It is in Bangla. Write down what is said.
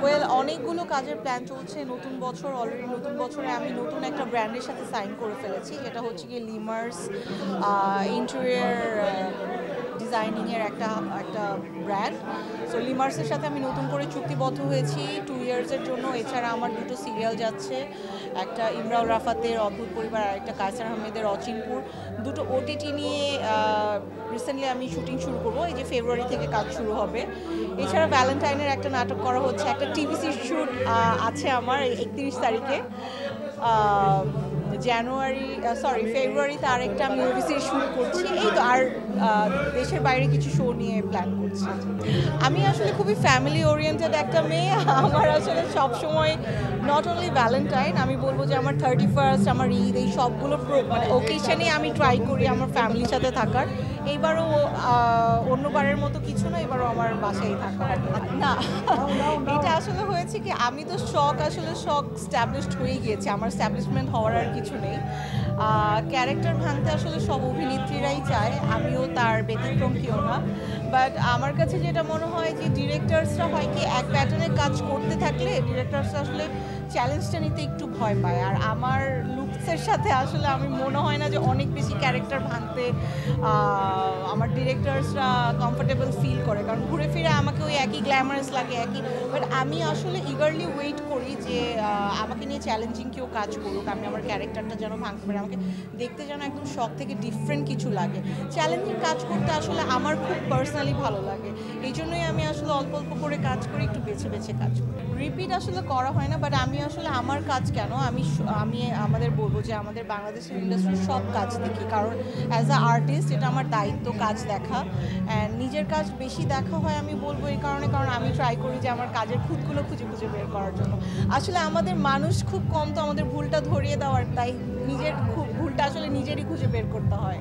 ওয়েল অনেকগুলো কাজের প্ল্যান চলছে। নতুন বছর অলরেডি, নতুন বছরে আমি নতুন একটা ব্র্যান্ডের সাথে সাইন করে ফেলেছি, যেটা হচ্ছে গিয়ে লিমার্স ইন্টেরিয়র ডিজাইনিংয়ের একটা একটা ব্র্যান্ড। সো লিমার্সের সাথে আমি নতুন করে চুক্তিবদ্ধ হয়েছি 2 ইয়ার্সের জন্য। এছাড়া আমার দুটো সিরিয়াল যাচ্ছে, একটা ইমরাউল রাফাতের অদ্ভুত পরিবার আর একটা কায়সার আহমেদের অচিনপুর। দুটো ওটিটি নিয়ে রিসেন্টলি আমি শুটিং শুরু করবো, এই যে ফেব্রুয়ারি থেকে কাজ শুরু হবে। এছাড়া ভ্যালেন্টাইনের একটা নাটক করা হচ্ছে, একটা টিভিসির শ্যুট আছে আমার 31 তারিখে। ফেব্রুয়ারিতে আরেকটা আমি ওবিসির শ্যুট করছি। এই তো, আর দেশের বাইরে কিছু শো নিয়ে প্ল্যান করছি। আমি আসলে খুবই ফ্যামিলি ওরিয়েন্টেড একটা মেয়ে। আমার আসলে সবসময় নট অনলি ভ্যালেন্টাইন, আমি বলবো যে আমার 31st, আমার ঈদ, এই সবগুলো মানে ওকেশনে আমি ট্রাই করি আমার ফ্যামিলির সাথে থাকার। এইবারও অন্যবারের মতো কিছু না, এবারও আমার বাসায় থাকার না। এটা আসলে হয়েছে কি, আমি তো আসলে স্ট্যাবলিশড হয়ে গিয়েছে, আমার স্ট্যাবলিশমেন্ট হওয়ার আর কিছু নেই। ক্যারেক্টার ভাঙতে আসলে সব অভিনেত্রীরাই চায়, আমিও তার ব্যতিক্রম কেউ না। বাট আমার কাছে যেটা মনে হয় যে ডিরেক্টরসরা হয় কি, এক প্যাটার্নে কাজ করতে থাকলে ডিরেক্টরসরা আসলে চ্যালেঞ্জটা নিতে একটু ভয় পায়। আর আমার লুকসের সাথে আসলে আমি মনে হয় না যে অনেক বেশি ক্যারেক্টার ভাঙতে আমার ডিরেক্টরসরা কমফোর্টেবল ফিল করে, কারণ ঘুরে ফিরে আমাকে ওই একই গ্ল্যামারাস লাগে, একই। বাট আমি আসলে ইগারলি ওয়েট করি যে আমাকে নিয়ে চ্যালেঞ্জিং কেউ কাজ করুক, আমি আমার ক্যারেক্টারটা যেন ভাঙতে পারি, আমাকে দেখতে যেন একদম শখ থেকে ডিফারেন্ট কিছু লাগে। চ্যালেঞ্জিং কাজ করতে আসলে আমার খুব পার্সোনালি ভালো লাগে, এই জন্যই আমি আসলে অল্প অল্প করে কাজ করি, একটু বেছে বেছে কাজ করি। রিপিট আসলে করা হয় না, বাট আমি আসলে আমার কাজ কেন, আমি আমাদের বলবো যে আমাদের বাংলাদেশের ইন্ডাস্ট্রির সব কাজ দেখি, কারণ অ্যাজ আ আর্টিস্ট এটা আমার দায়িত্ব কাজ দেখা। অ্যান্ড নিজের কাজ বেশি দেখা হয় আমি বলবো এই কারণে, কারণ আমি ট্রাই করি যে আমার কাজের খুঁতগুলো খুঁজে খুঁজে বের করার জন্য। আসলে আমাদের মানুষ খুব কম, তো আমাদের ভুলটা ধরিয়ে দেওয়ার, তাই নিজের ভুলটা আসলে নিজেরই খুঁজে বের করতে হয়।